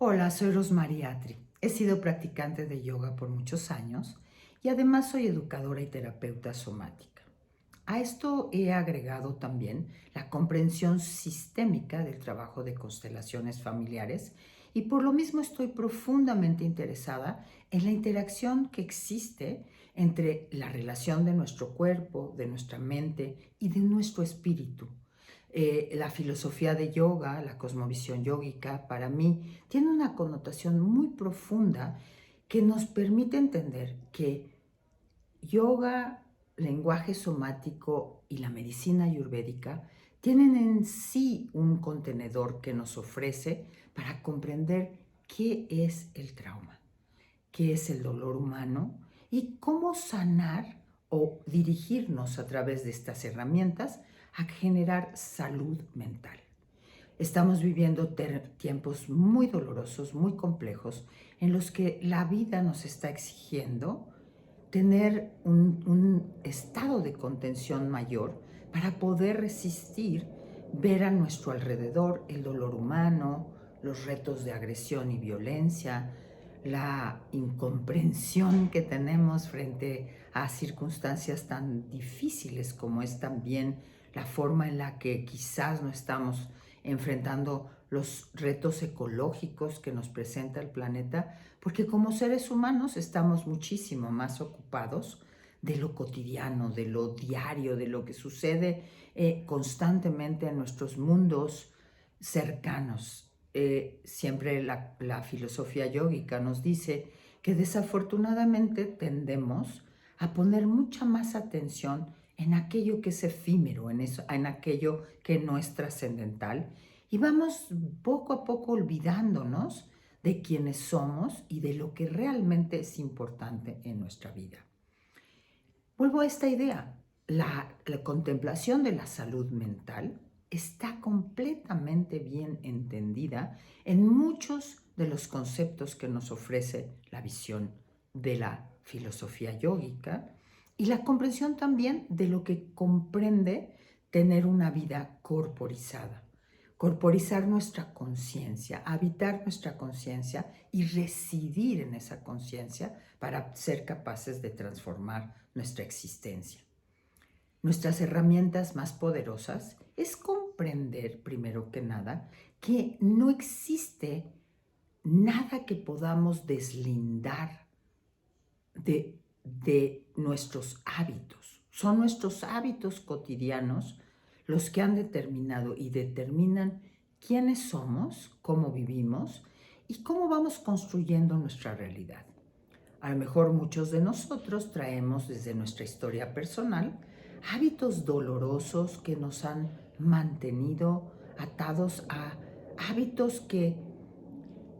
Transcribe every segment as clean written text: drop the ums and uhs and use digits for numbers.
Hola, soy Rosmarie Atri. He sido practicante de yoga por muchos años y además soy educadora y terapeuta somática. A esto he agregado también la comprensión sistémica del trabajo de constelaciones familiares y por lo mismo estoy profundamente interesada en la interacción que existe entre la relación de nuestro cuerpo, de nuestra mente y de nuestro espíritu. La filosofía de yoga, la cosmovisión yógica, para mí tiene una connotación muy profunda que nos permite entender que yoga, lenguaje somático y la medicina ayurvédica tienen en sí un contenedor que nos ofrece para comprender qué es el trauma, qué es el dolor humano y cómo sanar o dirigirnos a través de estas herramientas a generar salud mental. Estamos viviendo tiempos muy dolorosos, muy complejos, en los que la vida nos está exigiendo tener un estado de contención mayor para poder resistir, ver a nuestro alrededor el dolor humano, los retos de agresión y violencia, la incomprensión que tenemos frente a circunstancias tan difíciles como es también la forma en la que quizás no estamos enfrentando los retos ecológicos que nos presenta el planeta, porque como seres humanos estamos muchísimo más ocupados de lo cotidiano, de lo diario, de lo que sucede constantemente en nuestros mundos cercanos. Siempre la filosofía yógica nos dice que desafortunadamente tendemos a poner mucha más atención en aquello que es efímero, en aquello que no es trascendental, y vamos poco a poco olvidándonos de quiénes somos y de lo que realmente es importante en nuestra vida. Vuelvo a esta idea, la contemplación de la salud mental está completamente bien entendida en muchos de los conceptos que nos ofrece la visión de la filosofía yógica y la comprensión también de lo que comprende tener una vida corporizada. Corporizar nuestra conciencia, habitar nuestra conciencia y residir en esa conciencia para ser capaces de transformar nuestra existencia. Nuestras herramientas más poderosas es comprender, primero que nada, que no existe nada que podamos deslindar de nuestros hábitos. Son nuestros hábitos cotidianos los que han determinado y determinan quiénes somos, cómo vivimos y cómo vamos construyendo nuestra realidad. A lo mejor muchos de nosotros traemos desde nuestra historia personal hábitos dolorosos que nos han mantenido atados a hábitos que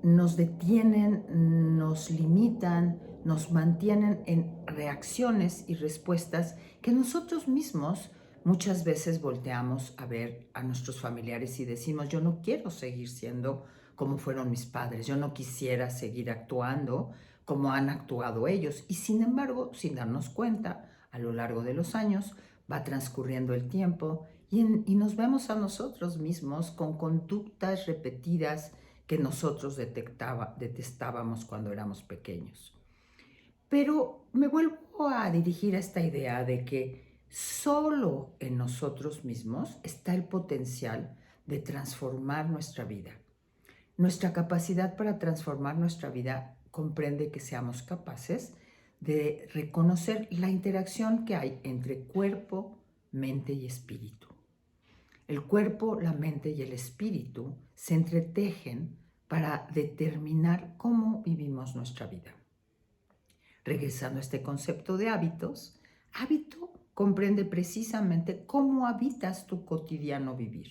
nos detienen, nos limitan, nos mantienen en reacciones y respuestas que nosotros mismos muchas veces volteamos a ver a nuestros familiares y decimos, yo no quiero seguir siendo como fueron mis padres, yo no quisiera seguir actuando como han actuado ellos. Y sin embargo, sin darnos cuenta, a lo largo de los años va transcurriendo el tiempo y nos vemos a nosotros mismos con conductas repetidas que nosotros detestábamos cuando éramos pequeños. Pero me vuelvo a dirigir a esta idea de que solo en nosotros mismos está el potencial de transformar nuestra vida. Nuestra capacidad para transformar nuestra vida comprende que seamos capaces de reconocer la interacción que hay entre cuerpo, mente y espíritu. El cuerpo, la mente y el espíritu se entretejen para determinar cómo vivimos nuestra vida. Regresando a este concepto de hábitos, hábito comprende precisamente cómo habitas tu cotidiano vivir,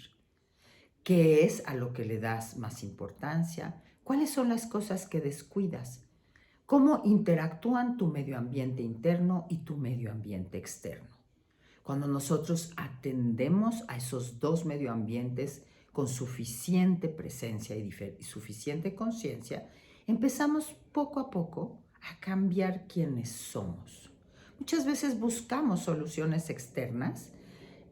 qué es a lo que le das más importancia, cuáles son las cosas que descuidas, cómo interactúan tu medio ambiente interno y tu medio ambiente externo. Cuando nosotros atendemos a esos dos medioambientes con suficiente presencia y suficiente conciencia, empezamos poco a poco a cambiar quiénes somos. Muchas veces buscamos soluciones externas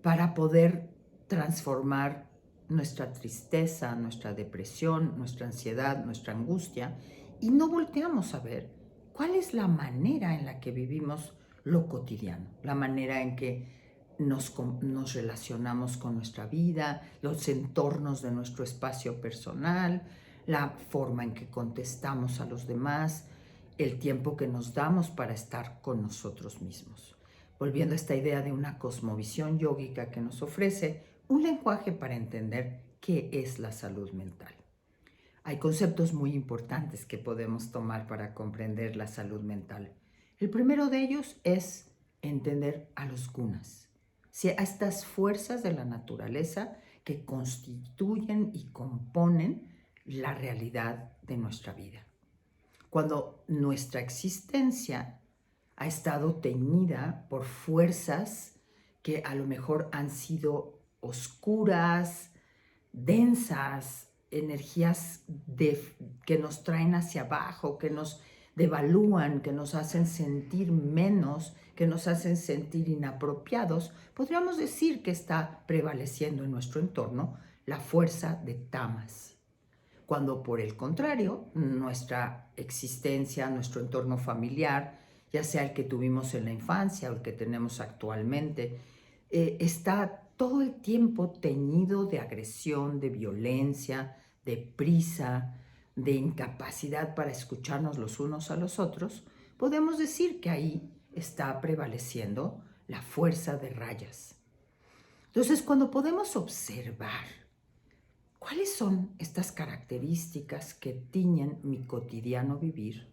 para poder transformar nuestra tristeza, nuestra depresión, nuestra ansiedad, nuestra angustia, y no volteamos a ver cuál es la manera en la que vivimos lo cotidiano, la manera en que nos relacionamos con nuestra vida, los entornos de nuestro espacio personal, la forma en que contestamos a los demás, el tiempo que nos damos para estar con nosotros mismos. Volviendo a esta idea de una cosmovisión yógica que nos ofrece un lenguaje para entender qué es la salud mental. Hay conceptos muy importantes que podemos tomar para comprender la salud mental. El primero de ellos es entender a los gunas, a estas fuerzas de la naturaleza que constituyen y componen la realidad de nuestra vida. Cuando nuestra existencia ha estado teñida por fuerzas que a lo mejor han sido oscuras, densas, energías que nos traen hacia abajo, que nos devalúan, que nos hacen sentir menos, que nos hacen sentir inapropiados, podríamos decir que está prevaleciendo en nuestro entorno la fuerza de tamas. Cuando por el contrario, nuestra existencia, nuestro entorno familiar, ya sea el que tuvimos en la infancia o el que tenemos actualmente, está todo el tiempo teñido de agresión, de violencia, de prisa, de incapacidad para escucharnos los unos a los otros, podemos decir que ahí está prevaleciendo la fuerza de rayas. Entonces, cuando podemos observar cuáles son estas características que tiñen mi cotidiano vivir,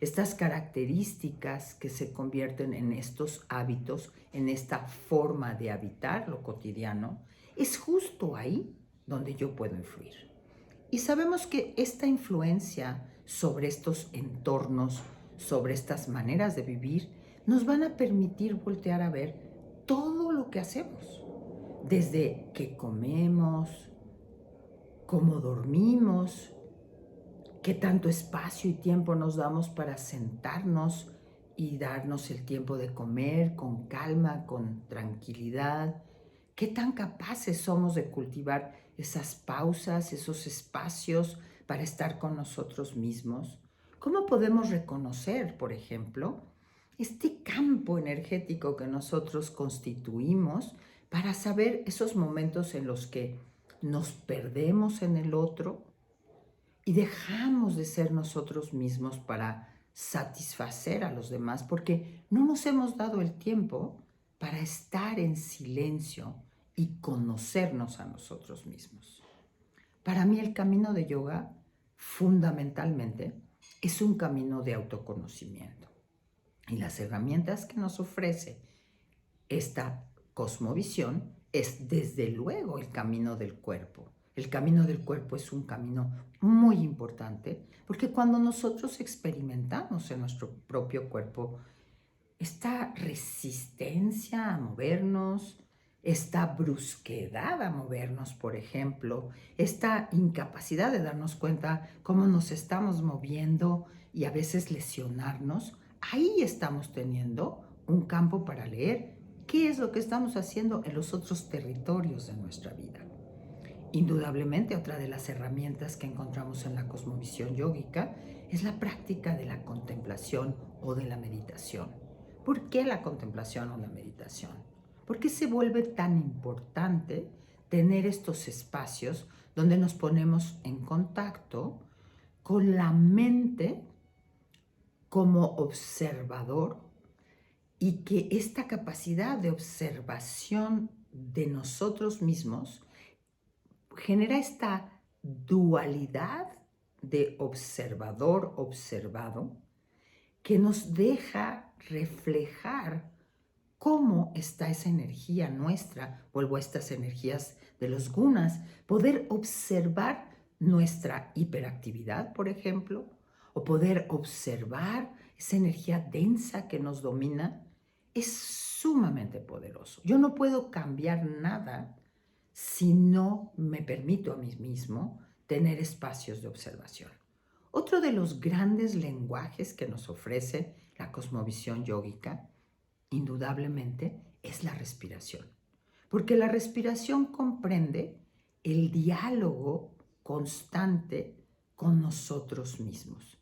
estas características que se convierten en estos hábitos, en esta forma de habitar lo cotidiano, es justo ahí donde yo puedo influir. Y sabemos que esta influencia sobre estos entornos, sobre estas maneras de vivir, nos van a permitir voltear a ver todo lo que hacemos, desde qué comemos, cómo dormimos, qué tanto espacio y tiempo nos damos para sentarnos y darnos el tiempo de comer con calma, con tranquilidad, qué tan capaces somos de cultivar esas pausas, esos espacios para estar con nosotros mismos. ¿Cómo podemos reconocer, por ejemplo, este campo energético que nosotros constituimos para saber esos momentos en los que nos perdemos en el otro y dejamos de ser nosotros mismos para satisfacer a los demás porque no nos hemos dado el tiempo para estar en silencio y conocernos a nosotros mismos? Para mí el camino de yoga fundamentalmente es un camino de autoconocimiento y las herramientas que nos ofrece esta cosmovisión es desde luego el camino del cuerpo. El camino del cuerpo es un camino muy importante porque cuando nosotros experimentamos en nuestro propio cuerpo esta resistencia a movernos, esta brusquedad a movernos, por ejemplo, esta incapacidad de darnos cuenta cómo nos estamos moviendo y a veces lesionarnos, ahí estamos teniendo un campo para leer qué es lo que estamos haciendo en los otros territorios de nuestra vida. Indudablemente, otra de las herramientas que encontramos en la cosmovisión yógica es la práctica de la contemplación o de la meditación. ¿Por qué la contemplación o la meditación? ¿Por qué se vuelve tan importante tener estos espacios donde nos ponemos en contacto con la mente como observador y que esta capacidad de observación de nosotros mismos genera esta dualidad de observador-observado que nos deja reflejar cómo está esa energía nuestra, vuelvo a estas energías de los gunas, poder observar nuestra hiperactividad, por ejemplo, o poder observar esa energía densa que nos domina, es sumamente poderoso. Yo no puedo cambiar nada si no me permito a mí mismo tener espacios de observación. Otro de los grandes lenguajes que nos ofrece la cosmovisión yógica, indudablemente, es la respiración. Porque la respiración comprende el diálogo constante con nosotros mismos.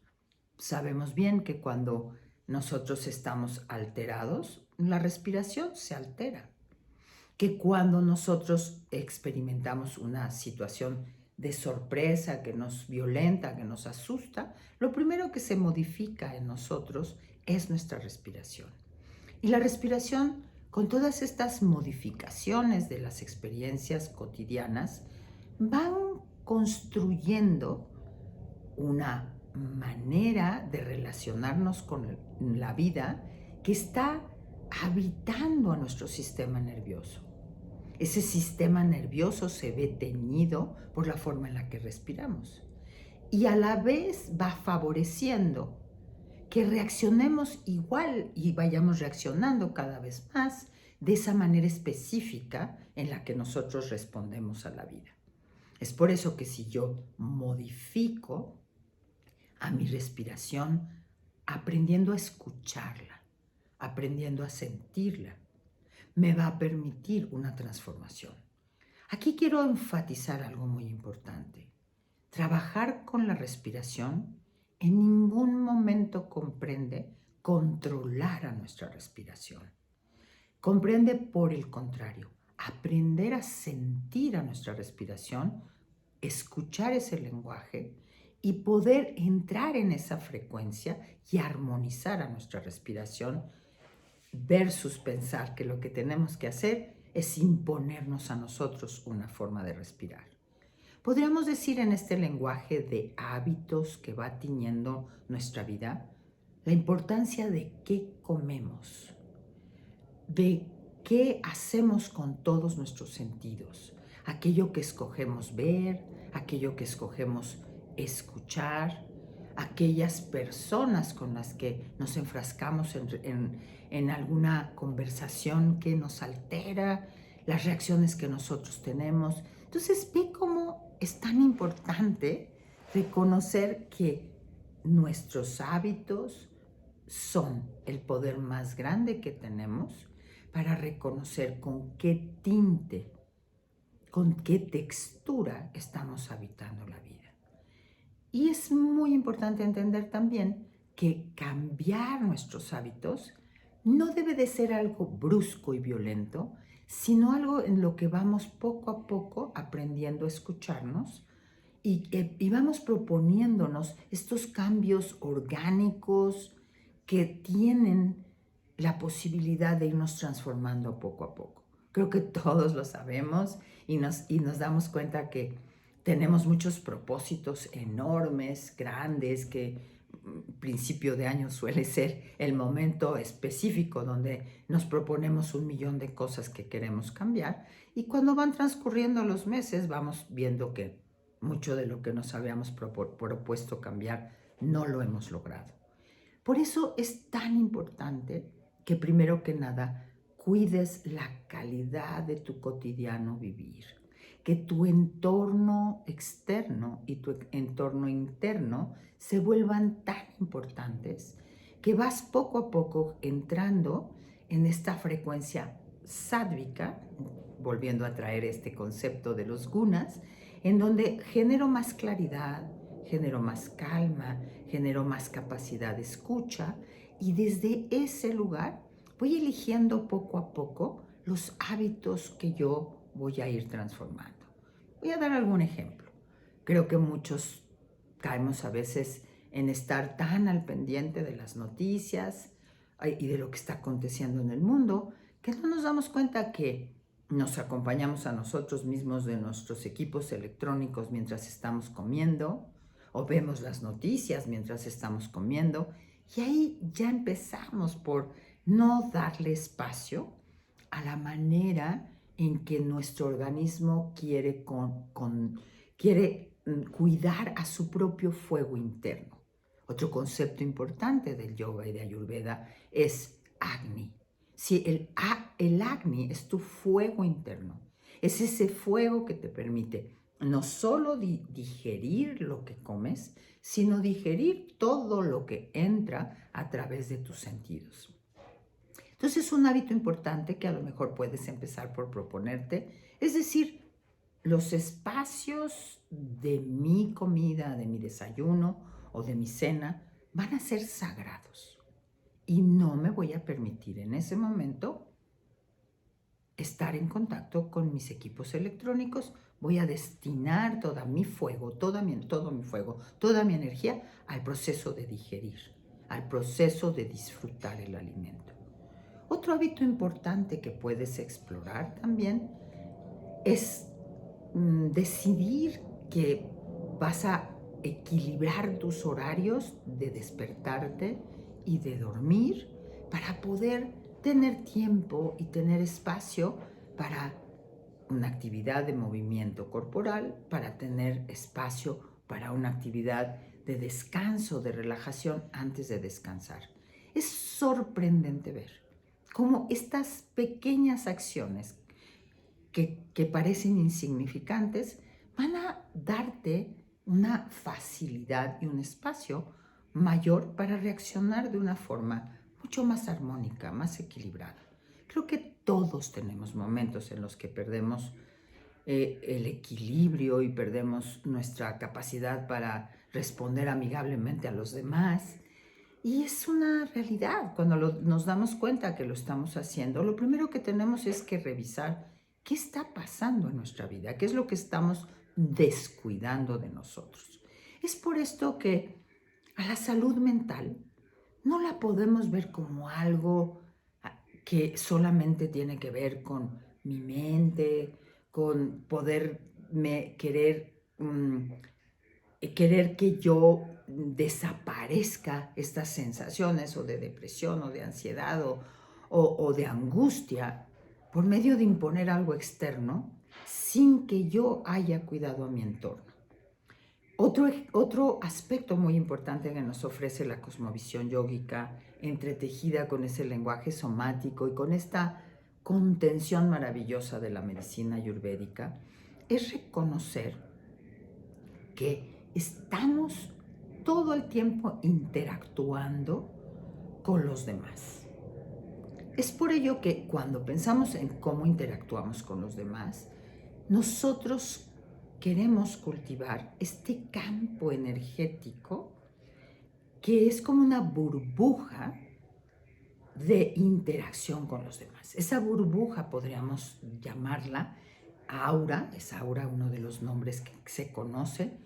Sabemos bien que cuando nosotros estamos alterados, la respiración se altera. Que cuando nosotros experimentamos una situación de sorpresa que nos violenta, que nos asusta, lo primero que se modifica en nosotros es nuestra respiración. Y la respiración, con todas estas modificaciones de las experiencias cotidianas, van construyendo una manera de relacionarnos con la vida que está habitando a nuestro sistema nervioso. Ese sistema nervioso se ve teñido por la forma en la que respiramos y a la vez va favoreciendo que reaccionemos igual y vayamos reaccionando cada vez más de esa manera específica en la que nosotros respondemos a la vida. Es por eso que si yo modifico a mi respiración, aprendiendo a escucharla, aprendiendo a sentirla, me va a permitir una transformación. Aquí quiero enfatizar algo muy importante. Trabajar con la respiración en ningún momento comprende controlar a nuestra respiración. Comprende, por el contrario, aprender a sentir a nuestra respiración, escuchar ese lenguaje y poder entrar en esa frecuencia y armonizar a nuestra respiración versus pensar que lo que tenemos que hacer es imponernos a nosotros una forma de respirar. Podríamos decir en este lenguaje de hábitos que va tiñendo nuestra vida, la importancia de qué comemos, de qué hacemos con todos nuestros sentidos, aquello que escogemos ver, aquello que escogemos escuchar, aquellas personas con las que nos enfrascamos en alguna conversación que nos altera, las reacciones que nosotros tenemos. Entonces ve cómo es tan importante reconocer que nuestros hábitos son el poder más grande que tenemos para reconocer con qué tinte, con qué textura estamos habitando la vida. Y es muy importante entender también que cambiar nuestros hábitos no debe de ser algo brusco y violento, sino algo en lo que vamos poco a poco aprendiendo a escucharnos y vamos proponiéndonos estos cambios orgánicos que tienen la posibilidad de irnos transformando poco a poco. Creo que todos lo sabemos y nos damos cuenta que tenemos muchos propósitos enormes, grandes, que principio de año suele ser el momento específico donde nos proponemos 1,000,000 de cosas que queremos cambiar y cuando van transcurriendo los meses vamos viendo que mucho de lo que nos habíamos propuesto cambiar no lo hemos logrado. Por eso es tan importante que primero que nada cuides la calidad de tu cotidiano vivir, que tu entorno externo y tu entorno interno se vuelvan tan importantes que vas poco a poco entrando en esta frecuencia sádvica, volviendo a traer este concepto de los gunas, en donde genero más claridad, genero más calma, genero más capacidad de escucha y desde ese lugar voy eligiendo poco a poco los hábitos que yo voy a ir transformando. Voy a dar algún ejemplo. Creo que muchos caemos a veces en estar tan al pendiente de las noticias y de lo que está aconteciendo en el mundo que no nos damos cuenta que nos acompañamos a nosotros mismos de nuestros equipos electrónicos mientras estamos comiendo o vemos las noticias mientras estamos comiendo y ahí ya empezamos por no darle espacio a la manera en que nuestro organismo quiere cuidar a su propio fuego interno. Otro concepto importante del yoga y de Ayurveda es Agni. Si el Agni es tu fuego interno, es ese fuego que te permite no solo digerir lo que comes, sino digerir todo lo que entra a través de tus sentidos. Entonces, un hábito importante que a lo mejor puedes empezar por proponerte es decir, los espacios de mi comida, de mi desayuno o de mi cena van a ser sagrados. Y no me voy a permitir en ese momento estar en contacto con mis equipos electrónicos. Voy a destinar toda mi fuego, todo mi fuego, toda mi energía al proceso de digerir, al proceso de disfrutar el alimento. Otro hábito importante que puedes explorar también es decidir que vas a equilibrar tus horarios de despertarte y de dormir para poder tener tiempo y tener espacio para una actividad de movimiento corporal, para tener espacio para una actividad de descanso, de relajación antes de descansar. Es sorprendente ver cómo estas pequeñas acciones que parecen insignificantes van a darte una facilidad y un espacio mayor para reaccionar de una forma mucho más armónica, más equilibrada. Creo que todos tenemos momentos en los que perdemos el equilibrio y perdemos nuestra capacidad para responder amigablemente a los demás. Y es una realidad. Cuando nos damos cuenta que lo estamos haciendo, lo primero que tenemos es que revisar qué está pasando en nuestra vida, qué es lo que estamos descuidando de nosotros. Es por esto que a la salud mental no la podemos ver como algo que solamente tiene que ver con mi mente, con poderme querer que yo desaparezca estas sensaciones o de depresión o de ansiedad o de angustia por medio de imponer algo externo sin que yo haya cuidado a mi entorno. Otro aspecto muy importante que nos ofrece la cosmovisión yógica, entretejida con ese lenguaje somático y con esta contención maravillosa de la medicina ayurvédica, es reconocer que estamos todo el tiempo interactuando con los demás. Es por ello que cuando pensamos en cómo interactuamos con los demás, nosotros queremos cultivar este campo energético que es como una burbuja de interacción con los demás. Esa burbuja podríamos llamarla aura, es aura uno de los nombres que se conoce,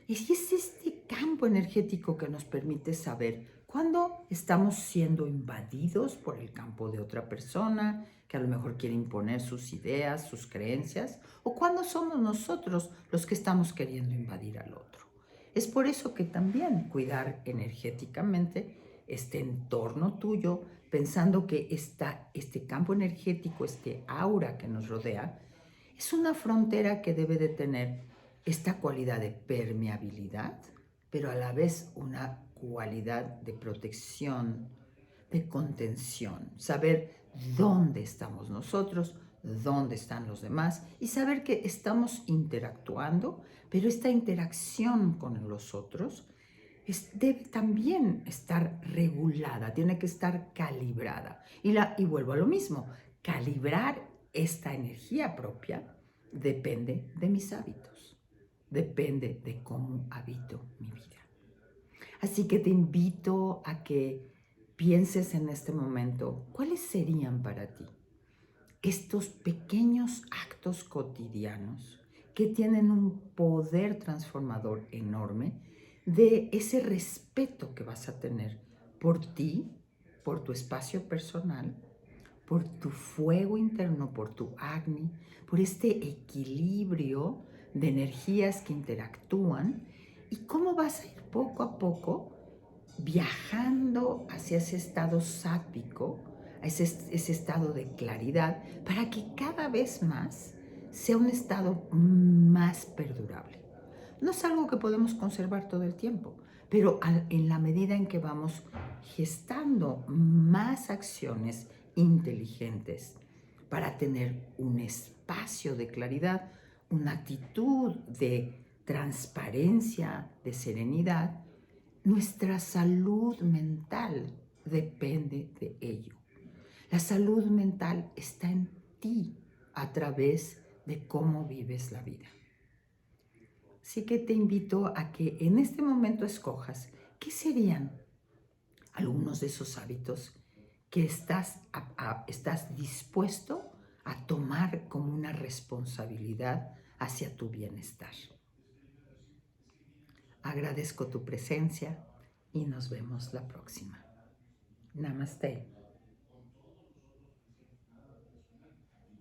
y es este campo energético que nos permite saber cuándo estamos siendo invadidos por el campo de otra persona, que a lo mejor quiere imponer sus ideas, sus creencias, o cuándo somos nosotros los que estamos queriendo invadir al otro. Es por eso que también cuidar energéticamente este entorno tuyo, pensando que este campo energético, este aura que nos rodea, es una frontera que debe de tener esta cualidad de permeabilidad, pero a la vez una cualidad de protección, de contención, saber dónde estamos nosotros, dónde están los demás y saber que estamos interactuando, pero esta interacción con los otros debe también estar regulada, tiene que estar calibrada. Y vuelvo a lo mismo, calibrar esta energía propia depende de mis hábitos, depende de cómo habito mi vida. Así que te invito a que pienses en este momento cuáles serían para ti estos pequeños actos cotidianos que tienen un poder transformador enorme de ese respeto que vas a tener por ti, por tu espacio personal, por tu fuego interno, por tu Agni, por este equilibrio de energías que interactúan y cómo vas a ir poco a poco viajando hacia ese estado sátvico, ese estado de claridad, para que cada vez más sea un estado más perdurable. No es algo que podemos conservar todo el tiempo, pero en la medida en que vamos gestando más acciones inteligentes para tener un espacio de claridad, una actitud de transparencia, de serenidad, nuestra salud mental depende de ello. La salud mental está en ti a través de cómo vives la vida. Así que te invito a que en este momento escojas qué serían algunos de esos hábitos que estás dispuesto a tomar como una responsabilidad hacia tu bienestar. Agradezco tu presencia y nos vemos la próxima. Namaste.